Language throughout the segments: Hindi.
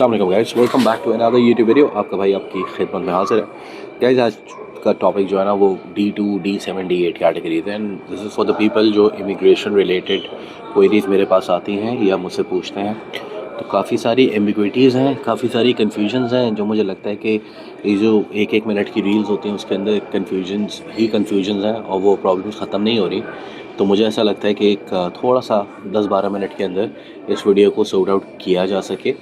अस्सलाम वालेकुम guys, welcome back to another YouTube video. आपका भाई आपकी खिदमत में हाजिर है। गाइस आज का टॉपिक जो है ना वो D2, D7, D8 कैटेगरीज हैं। And this is for the people जो इमिग्रेशन रिलेटेड क्वेरीज मेरे पास आती हैं या मुझसे पूछते हैं। तो काफ़ी सारी एम्बिग्विटीज़ हैं, काफ़ी सारी कन्फ्यूजन्स हैं, जो मुझे लगता है कि ये जो एक एक मिनट की रील्स होती हैं उसके अंदर कन्फ्यूजन्स हैं और वो प्रॉब्लम्स ख़त्म नहीं हो रही। तो मुझे ऐसा लगता है कि एक थोड़ा सा 10-12 मिनट के अंदर इस वीडियो को सॉर्ट आउट किया जा सके।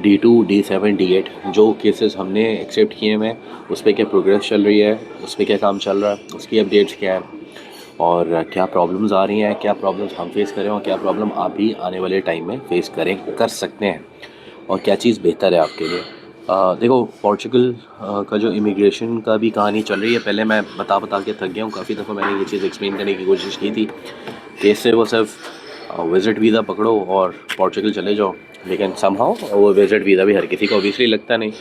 D2, D7, D8 जो केसेस हमने एक्सेप्ट किए हैं उस पर क्या प्रोग्रेस चल रही है, उस पर क्या काम चल रहा है, उसकी अपडेट्स क्या है और क्या प्रॉब्लम्स आ रही हैं, क्या प्रॉब्लम्स हम फेस करें और क्या प्रॉब्लम आप भी आने वाले टाइम में फेस कर सकते हैं और क्या चीज़ बेहतर है आपके लिए। देखो पोर्चुगल का जो इमिग्रेशन का भी कहानी चल रही है, पहले मैं बता के थक गया हूँ। काफ़ी दफ़ा मैंने ये चीज़ एक्सप्लेन करने की कोशिश की थी कि इससे वो सिर्फ विज़िट वीज़ा पकड़ो और पोर्चुगल चले जाओ, लेकिन समहाउ वो विज़िट वीज़ा भी हर किसी को ऑब्वियसली लगता नहीं।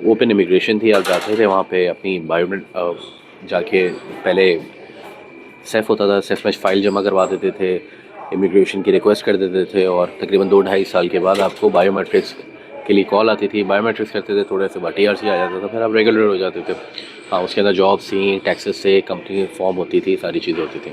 ओपन इमिग्रेशन थी, आप जाते थे वहाँ पे अपनी बायोमेट्रिक जाके पहले सेफ होता था, सेफ में फ़ाइल जमा करवा देते थे, इमिग्रेशन की रिक्वेस्ट कर देते थे और तकरीबन 2-2.5 साल के बाद आपको बायोमेट्रिक्स के लिए कॉल आती थी। बायोमेट्रिक्स करते थे, थोड़े से बाद TRC आ जाता था, फिर आप रेगुलर हो जाते थे। हाँ, उसके अंदर जॉब्स थी, टैक्सेस से कंपनी फॉर्म होती थी, सारी चीज़ें होती थी।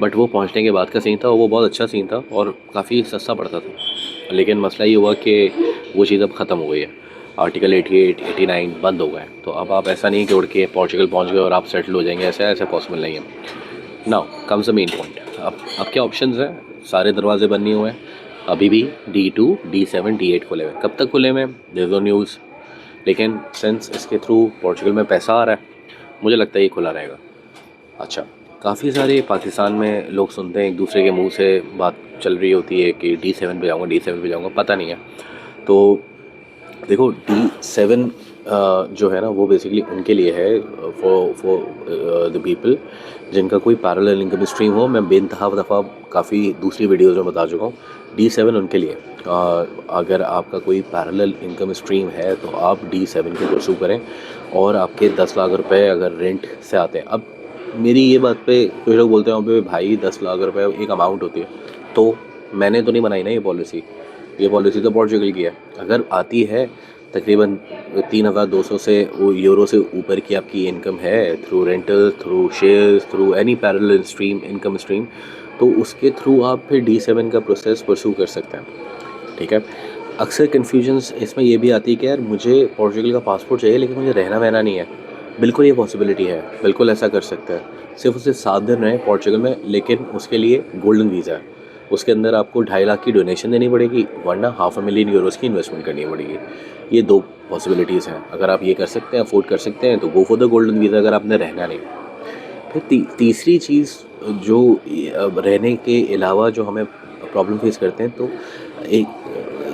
बट वो पहुंचने के बाद का सीन था, वो बहुत अच्छा सीन था और काफ़ी सस्ता पड़ता था। लेकिन मसला ये हुआ कि वो चीज़ अब ख़त्म हो गई है। आर्टिकल 88, 89 बंद हो गए। तो अब आप ऐसा नहीं कि उड़ के पोर्चुगल पहुंच गए और आप सेटल हो जाएंगे, ऐसा पॉसिबल नहीं है। Now comes the main point. अब क्या ऑप्शंस हैं? सारे दरवाजे बंद नहीं हुए हैं अभी भी। D2, D7, D8 खुले हुए। कब तक खुले हुए हैं? There is no news. लेकिन सिंस इसके थ्रू पोर्चुगल में पैसा आ रहा है, मुझे लगता है ये खुला रहेगा। अच्छा, काफ़ी सारे पाकिस्तान में लोग सुनते हैं, एक दूसरे के मुंह से बात चल रही होती है कि D7 पे जाऊँगा, D7 पे जाऊँगा, पता नहीं है। तो देखो D7 जो है ना वो बेसिकली उनके लिए है, फॉर द पीपल जिनका कोई पैरेलल इनकम स्ट्रीम हो। मैं बेनतहा दफ़ा काफ़ी दूसरी वीडियोज़ में बता चुका हूँ, D7 उनके लिए। अगर आपका कोई पैरेलल इनकम स्ट्रीम है तो आप D7 को परसू करें और आपके 10 लाख रुपए अगर रेंट से आते हैं। अब मेरी ये बात पे कुछ लोग बोलते हैं अबे भाई 10 लाख रुपए एक अमाउंट होती है। तो मैंने तो नहीं बनाई ना ये पॉलिसी तो पोर्चुगल की है। अगर आती है तकरीबन 3,200 से वो यूरो से ऊपर की आपकी इनकम है through rental, through shares, through any parallel stream income stream, तो उसके थ्रू आप फिर D7 का प्रोसेस परसू कर सकते हैं। ठीक है। अक्सर कन्फ्यूजन्स इसमें ये भी आती है कि यार मुझे पोर्चुगल का पासपोर्ट चाहिए लेकिन मुझे रहना वहना नहीं है। बिल्कुल ये पॉसिबिलिटी है, बिल्कुल ऐसा कर सकते हैं। सिर्फ उसे 7 दिन रहें पोर्चुगल में, लेकिन उसके लिए गोल्डन वीज़ा है। उसके अंदर आपको 2.5 लाख की डोनेशन देनी पड़ेगी, वरना €500,000 की इन्वेस्टमेंट करनी पड़ेगी। ये 2 पॉसिबिलिटीज़ हैं। अगर आप ये कर सकते हैं, अफोर्ड कर सकते हैं, तो go for the golden visa अगर आपने रहना नहीं। फिर तीसरी चीज़ जो रहने के अलावा जो हमें प्रॉब्लम फेस करते हैं, तो एक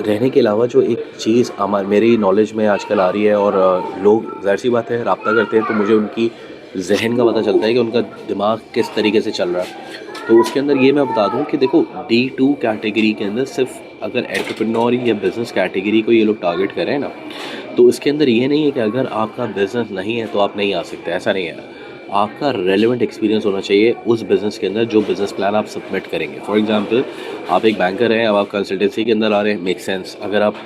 रहने के अलावा जो एक चीज़ मेरी नॉलेज में आजकल आ रही है और लोग ज़ाहिर सी बात है रब्ता करते हैं, तो मुझे उनकी जहन का पता चलता है कि उनका दिमाग किस तरीके से चल रहा है। तो उसके अंदर ये मैं बता दूं कि देखो D2 कैटेगरी के अंदर सिर्फ अगर एंटरप्रेन्योर या बिज़नेस कैटेगरी को ये लोग टारगेट करें ना, तो इसके अंदर ये नहीं है कि अगर आपका बिज़नेस नहीं है तो आप नहीं आ सकते, ऐसा नहीं है। आपका रेलेवेंट एक्सपीरियंस होना चाहिए उस बिज़नेस के अंदर जो बिज़नेस प्लान आप सबमिट करेंगे। फॉर एग्जांपल आप एक बैंकर हैं, अब आप कंसल्टेंसी के अंदर आ रहे हैं, मेक सेंस। अगर आप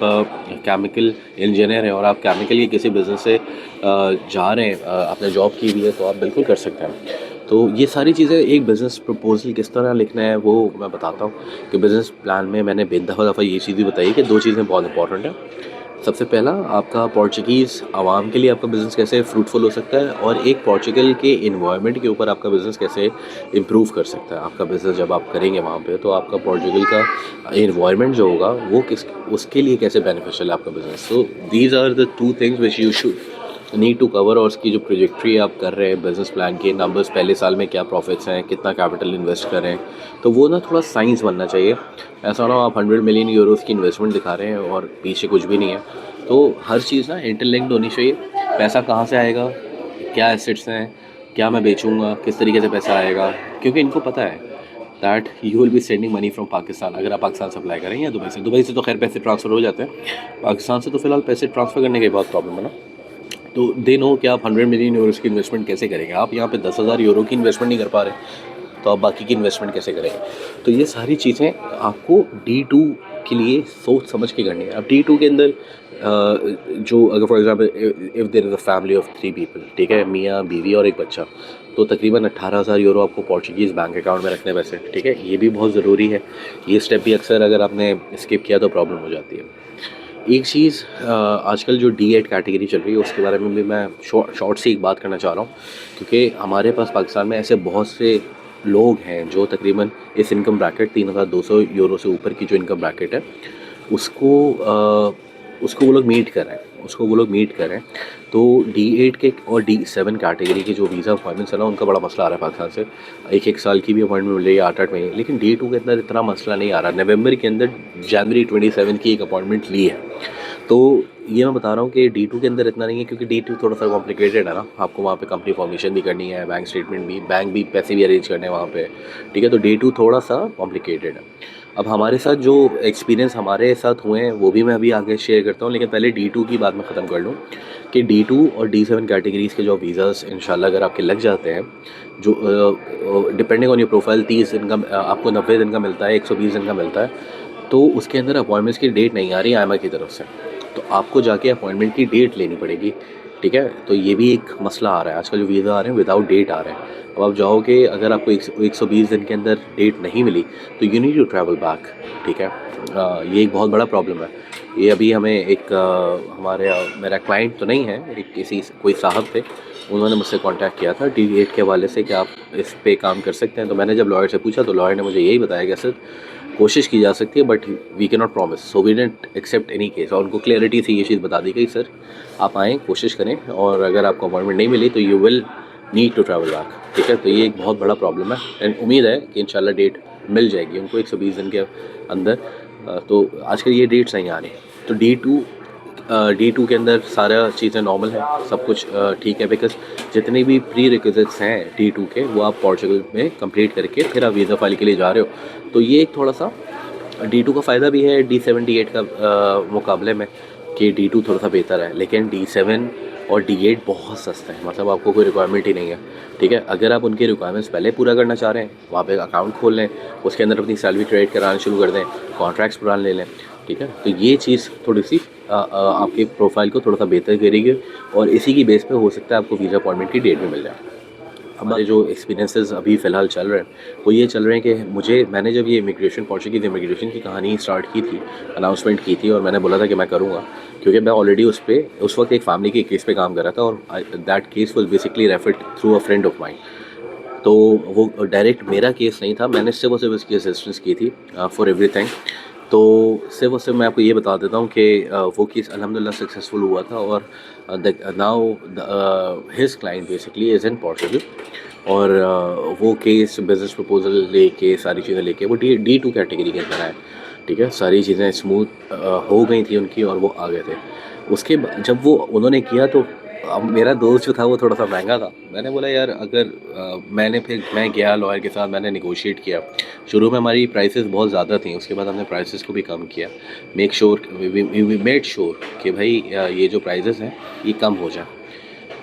केमिकल इंजीनियर हैं और आप केमिकल के किसी बिज़नेस से जा रहे हैं, आपने जॉब की हुई है, तो आप बिल्कुल कर सकते हैं। तो ये सारी चीज़ें, एक बिज़नेस प्रपोजल किस तरह लिखना है वो मैं बताता हूँ कि बिज़नेस प्लान में मैंने दफ़ा ये चीज़ भी बताई कि 2 चीज़ें बहुत इंपॉर्टेंट हैं। सबसे पहला, आपका पोर्चुगीज़ आवाम के लिए आपका बिज़नेस कैसे फ्रूटफुल हो सकता है और एक पोर्चुगल के इन्वायरमेंट के ऊपर आपका बिज़नेस कैसे इम्प्रूव कर सकता है। आपका बिज़नेस जब आप करेंगे वहाँ पे, तो आपका पोर्चुगल का इन्वायरमेंट जो होगा वो उसके लिए कैसे बेनिफिशियल है आपका business. So these are the 2 things which you should need to cover. और उसकी जो प्रोजेक्ट्री आप कर रहे हैं बिज़नेस प्लान के नंबर्स, पहले साल में क्या प्रॉफिट्स हैं, कितना कैपिटल इन्वेस्ट कर रहे हैं, तो वो ना थोड़ा साइंस बनना चाहिए। ऐसा ना हो आप €100 मिलियन की इन्वेस्टमेंट दिखा रहे हैं और पीछे कुछ भी नहीं है। तो हर चीज़ ना इंटरलिंक्ड होनी चाहिए। पैसा कहाँ से आएगा, क्या एसेट्स हैं, क्या मैं बेचूंगा, किस तरीके से पैसा आएगा, क्योंकि इनको पता है that you will be sending money from Pakistan. अगर आप पाकिस्तान सप्लाई करें या दुबई से तो खैर पैसे ट्रांसफ़र हो जाते हैं, पाकिस्तान से तो फिलहाल पैसे ट्रांसफ़र करने की बहुत प्रॉब्लम है ना। तो दे नो कि आप €100 मिलियन की इन्वेस्टमेंट कैसे करेंगे। आप यहाँ पे €10,000 की इन्वेस्टमेंट नहीं कर पा रहे, तो आप बाकी की इन्वेस्टमेंट कैसे करेंगे। तो ये सारी चीज़ें आपको D2 आपके लिए सोच समझ के करनी है। अब D2 के अंदर जो अगर for example if there is a family of 3 people, ठीक है, मियाँ बीवी और एक बच्चा, तो तकरीबन 18,000 यूरो आपको पोर्चुगीज़ बैंक अकाउंट में रखने पैसे, ठीक है। ये भी बहुत ज़रूरी है। ये स्टेप भी अक्सर अगर आपने स्किप किया तो प्रॉब्लम हो जाती है। एक चीज़ आजकल जो D8 कैटेगरी चल रही है उसके बारे में भी मैं शॉर्ट से एक बात करना चाह रहा हूँ, क्योंकि हमारे पास पाकिस्तान में ऐसे बहुत से लोग हैं जो तकरीबन इस इनकम ब्रैकेट 3,200 यूरो से ऊपर की जो इनकम ब्रैकेट है उसको उसको वो लोग मीट कर रहे हैं, तो D8 के और D7 कैटेगरी के जो वीज़ा अपॉइंटमेंट्स है ना, उनका बड़ा मसला आ रहा है पाकिस्तान से। एक साल की भी अपॉइंटमेंट मिल रही है 8-8 महीने, लेकिन D2 के अंदर इतना मसला नहीं आ रहा। नवंबर के अंदर जनवरी 27 की एक अपॉइंटमेंट ली है, तो ये मैं बता रहा हूँ कि D2 के अंदर इतना नहीं है, क्योंकि D2 थोड़ा सा कॉम्प्लिकेटेड है ना। आपको वहाँ पे कंपनी फॉर्मेशन भी करनी है, बैंक स्टेटमेंट भी, बैंक भी, पैसे भी अरेंज करने हैं वहाँ पे, ठीक है। तो D2 थोड़ा सा कॉम्प्लिकेटेड है। अब हमारे साथ जो एक्सपीरियंस हमारे साथ हुए हैं वो भी मैं अभी आगे शेयर करता हूँ, लेकिन पहले D2 की बात मैं ख़त्म कर लूँ कि D2 और D7 कैटेगरीज़ के जो वीज़ास इंशाल्लाह अगर आपके लग जाते हैं, जो डिपेंडिंग ऑन योर प्रोफाइल 30 दिन का आपको 90 दिन का मिलता है, 120 दिन का मिलता है, तो उसके अंदर अपॉइंटमेंट्स की डेट नहीं आ रही IMA की तरफ से, तो आपको जाके अपॉइंटमेंट की डेट लेनी पड़ेगी, ठीक है। तो ये भी एक मसला आ रहा है, आजकल जो वीज़ा आ रहे हैं विदाउट डेट आ रहे हैं। अब आप जाओगे, अगर आपको 120 दिन के अंदर डेट नहीं मिली तो you need to travel back, ठीक है। ये एक बहुत बड़ा प्रॉब्लम है। ये अभी हमें एक हमारे मेरा क्लाइंट तो नहीं है, एक किसी कोई साहब थे, उन्होंने मुझसे कांटेक्ट किया था D8 के हवाले से कि आप इस पे काम कर सकते हैं। तो मैंने जब लॉयर से पूछा तो लॉयर ने मुझे यही बताया कि सर कोशिश की जा सकती है, but we can not promise, so we didn't accept any case. और उनको क्लैरिटी से ये चीज़ बता दी गई, सर आप आएँ, कोशिश करें, और अगर आपको अपॉइंटमेंट नहीं मिली तो you will need to travel back, ठीक है। तो ये एक बहुत बड़ा प्रॉब्लम है, एंड उम्मीद है कि इंशाल्लाह डेट मिल जाएगी उनको 120 दिन के अंदर। तो आजकल ये डेट्स नहीं आ रही। तो D2 के अंदर सारा चीज़ें नॉर्मल है, सब कुछ ठीक है, बिकॉज जितने भी प्री रिक्विजिट्स हैं D2 के वो आप पोर्चुगल में कंप्लीट करके फिर आप वीज़ा फाइल के लिए जा रहे हो। तो ये एक थोड़ा सा D2 का फ़ायदा भी है D7 D8 का मुकाबले में, कि D2 थोड़ा सा बेहतर है, लेकिन D7 और D8 बहुत सस्ता है, मतलब आपको कोई रिक्वायरमेंट ही नहीं है, ठीक है। अगर आप उनके रिक्वायरमेंट्स पहले पूरा करना चाह रहे हैं, वहाँ पे अकाउंट खोल लें, उसके अंदर अपनी सैलरी क्रेडिट कराना शुरू कर दें, कॉन्ट्रैक्ट्स पुराने ले लें, ठीक है। तो ये चीज़ थोड़ी सी आपके प्रोफाइल को थोड़ा सा बेहतर करेगी, और इसी की बेस पे हो सकता है आपको वीज़ा अपॉइंटमेंट की डेट भी मिल जाए। हमारे जो एक्सपीरियंसेस अभी फ़िलहाल चल रहे हैं वो ये चल रहे हैं कि मैंने जब ये पोर्चुगीज़ इमिग्रेशन की कहानी स्टार्ट की थी, अनाउंसमेंट की थी, और मैंने बोला था कि मैं करूँगा, क्योंकि मैं ऑलरेडी उस वक्त एक फ़ैमिली के केस पे काम कर रहा था, और that case was basically referred through a friend of mine. तो वो डायरेक्ट मेरा केस नहीं था, मैंने सिर्फ और सिर्फ उसकी असिस्टेंस की थी फॉर एवरीथिंग। तो सिर्फ और सिर्फ मैं आपको ये बता देता हूँ कि वो केस अल्हम्दुलिल्लाह सक्सेसफुल हुआ था, और now his client basically is in Portugal, और वो केस बिजनेस प्रपोजल लेके सारी चीज़ें लेके वो D2 कैटेगरी के अंदर आए, ठीक है। सारी चीज़ें स्मूथ हो गई थी उनकी, और वो आ गए थे। उसके जब वो उन्होंने किया तो अब मेरा दोस्त जो था वो थोड़ा सा महंगा था। मैंने बोला यार अगर मैं गया लॉयर के साथ, मैंने नेगोशिएट किया। शुरू में हमारी प्राइसेस बहुत ज़्यादा थी, उसके बाद हमने प्राइसेस को भी कम किया। वी मेड श्योर कि भाई ये जो प्राइसेस हैं ये कम हो जाए।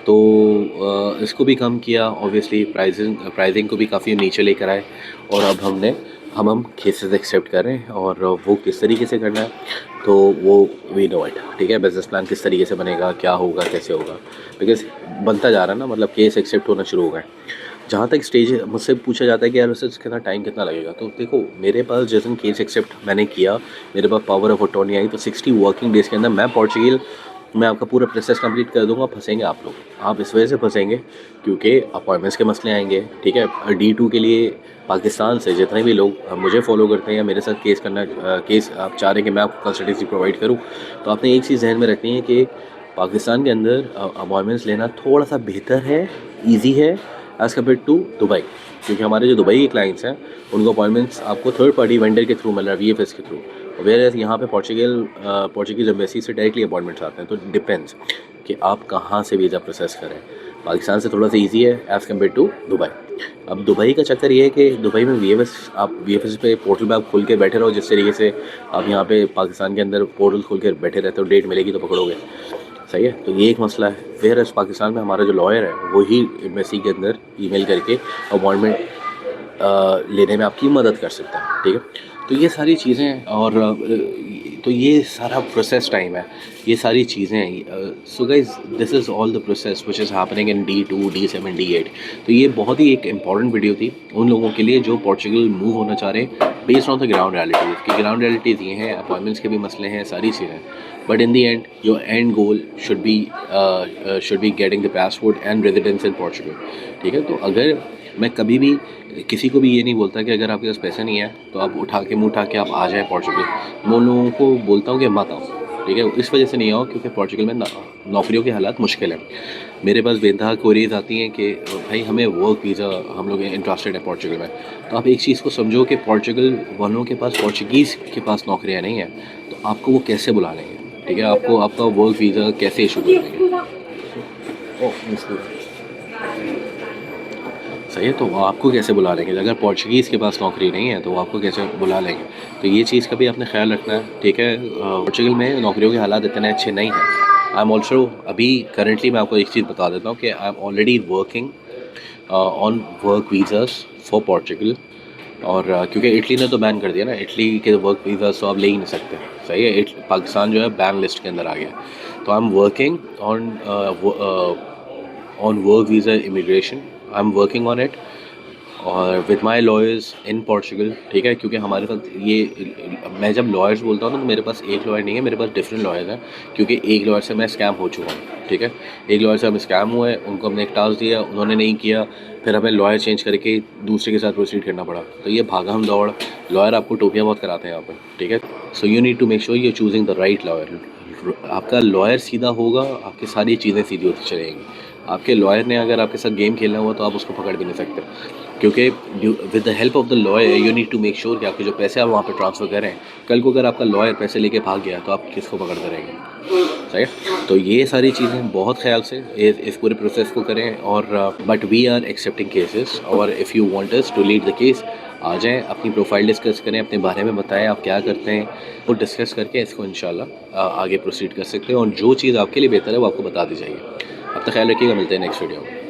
तो इसको भी कम किया, ऑब्वियसली प्राइसिंग को भी काफ़ी नीचे लेकर आए, और अब हम केसेस एक्सेप्ट कर रहे हैं, और वो किस तरीके से करना है तो वो वी नो इट, ठीक है। बिजनेस प्लान किस तरीके से बनेगा, क्या होगा, कैसे होगा, बिकॉज बनता जा रहा है ना, मतलब केस एक्सेप्ट होना शुरू हो गए। जहाँ तक स्टेज मुझसे पूछा जाता है कि यार उससे कितना टाइम कितना लगेगा, तो देखो मेरे पास जिस दिन केस एक्सेप्ट मैंने किया, मेरे पास पावर ऑफ अटॉर्नी आई, तो 60 वर्किंग डेज़ के अंदर मैं आपका पूरा प्रोसेस कंप्लीट कर दूंगा। फंसेंगे आप लोग, आप इस वजह से फंसेंगे क्योंकि अपॉइंटमेंट्स के मसले आएंगे, ठीक है। D2 के लिए पाकिस्तान से जितने भी लोग मुझे फॉलो करते हैं या मेरे साथ केस आप चाह रहे हैं कि मैं आपको कंसल्टेंसी प्रोवाइड करूं, तो आपने एक चीज़ जहन में रखनी है कि पाकिस्तान के अंदर अपॉइंटमेंट्स लेना थोड़ा सा बेहतर है, ईजी है एज़ कम्पेयर टू दुबई, क्योंकि हमारे जो दुबई के क्लाइंट्स हैं उनको अपॉइंटमेंट्स आपको थर्ड पार्टी वेंडर के थ्रू मिल रहा है, VFS के थ्रू, वेयर यहाँ पे पोर्चुगीज़ एम्बेसी से डायरेक्टली अपॉइंटमेंट्स आते हैं। तो डिपेंड्स कि आप कहाँ से वीज़ा प्रोसेस करें। पाकिस्तान से थोड़ा सा इजी है एज़ कम्पेयर टू दुबई। अब दुबई का चक्कर ये है कि दुबई में आप VFS पे पोर्टल पे आप खुल के बैठे रहो, जिस तरीके से आप यहाँ पे पाकिस्तान के अंदर पोर्टल खुल के बैठे रहते हो, डेट मिलेगी तो पकड़ोगे, सही है। तो ये एक मसला है। फिर इस पाकिस्तान में हमारा जो लॉयर है वही एम्बेसी के अंदर ईमेल करके अपॉइंटमेंट लेने में आपकी मदद कर सकता है, ठीक है। तो ये सारी चीज़ें और तो ये सारा प्रोसेस टाइम है, ये सारी चीज़ें हैं। So guys, this is all the process which is happening in D2, D7, D8। तो ये बहुत ही एक इम्पॉर्टेंट वीडियो थी उन लोगों के लिए जो पोर्चुगल मूव होना चाह रहे हैं based on the ground realities. कि ग्राउंड रियलिटीज़ ये हैं, अपॉइंटमेंट्स के भी मसले हैं, सारी चीज़ें। But in the end your and goal should be getting the passport and residence in Portugal, ठीक है। तो अगर मैं कभी भी किसी को भी ये नहीं बोलता कि अगर आपके पास पैसा नहीं है तो आप मुँह उठा के आप आ जाएँ पोर्चुगल। मैं उन लोगों को बोलता हूँ कि मत आओ, ठीक है। इस वजह से नहीं आओ क्योंकि पोर्चुगल में नौकरियों के हालात मुश्किल हैं। मेरे पास बेनतहा क्वेरीज आती हैं कि भाई हमें वर्क वीज़ा, हम लोग इंटरेस्टेड है पोर्चुगल में। तो आप एक चीज़ को समझो कि पोर्चुगल वालों के पास, पोर्चुगीज़ के पास नौकरियाँ नहीं हैं, तो आपको वो कैसे बुला लेंगे, ठीक है। आपको आपका वर्क वीज़ा कैसे इशू कर देंगे। सही है, तो वो आपको कैसे बुला लेंगे अगर पोर्चुगीज़ के पास नौकरी नहीं है, तो वो आपको कैसे बुला लेंगे। तो ये चीज़ का भी आपने ख्याल रखना है, ठीक है। पोर्चुगल में नौकरियों के हालात इतने अच्छे नहीं हैं। आई एम ऑल्सो अभी करंटली मैं आपको एक चीज़ बता देता हूँ कि I am already working on work visas for Portugal. और क्योंकि इटली ने तो बैन कर दिया ना, इटली के वर्क वीज़ास तो आप ले ही नहीं सकते, सही है। पाकिस्तान जो है बैन लिस्ट के अंदर आ गया। तो I am working on work visa immigration, I am working on it और with my lawyers in Portugal, ठीक है। क्योंकि हमारे साथ ये, मैं जब लॉयर्स बोलता हूँ तो मेरे पास एक लॉयर नहीं है, मेरे पास डिफरेंट लॉयर्स हैं। क्योंकि एक लॉयर से मैं स्कैम हो चुका हूँ, ठीक है। एक लॉयर से हम स्कैम हुए, उनको हमने एक टास्क दिया, उन्होंने नहीं किया, फिर हमें लॉयर चेंज करके दूसरे के साथ प्रोसीड करना पड़ा। तो ये भागा हम दौड़, लॉयर आपको टोपियाँ बहुत कराते हैं यहाँ पर, ठीक है। So you need to make sure you are choosing the right lawyer. आपका लॉयर सीधा होगा, आपकी सारी चीज़ें सीधी होती चलेंगी। आपके लॉयर ने अगर आपके साथ गेम खेलना हुआ तो आप उसको पकड़ भी नहीं सकते, क्योंकि with the help of the lawyer you need to make sure कि आपके जो पैसे आप वहाँ पे ट्रांसफ़र करें, कल को अगर आपका लॉयर पैसे लेके भाग गया तो आप किसको पकड़ते रहेंगे, सही है। तो ये सारी चीज़ें बहुत ख्याल से इस पूरे प्रोसेस को करें। और but we are accepting cases, और if you want us to lead the case, आ जाएँ, अपनी प्रोफाइल डिस्कस करें, अपने बारे में बताएं आप क्या करते हैं, वो डिस्कस करके इसको इंशाल्लाह आगे प्रोसीड कर सकते हैं। और जो चीज़ आपके लिए बेहतर है वो आपको बता दी जाएगी। अब तक ख्याल रखिएगा, मिलते हैं नेक्स्ट वीडियो में।